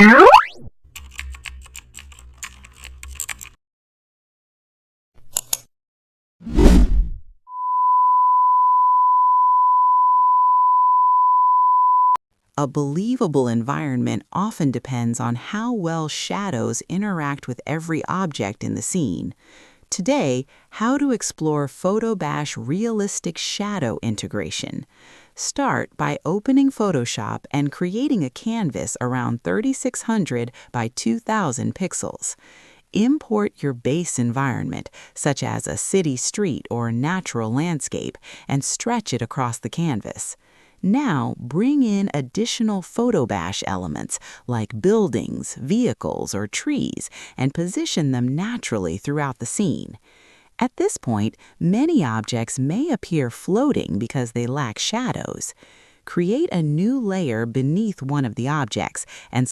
A believable environment often depends on how well shadows interact with every object in the scene. Today, how to explore PhotoBash realistic shadow integration. Start by opening Photoshop and creating a canvas around 3600 by 2000 pixels. Import your base environment, such as a city street or natural landscape, and stretch it across the canvas. Now, bring in additional PhotoBash elements like buildings, vehicles, or trees and position them naturally throughout the scene. At this point, many objects may appear floating because they lack shadows. Create a new layer beneath one of the objects and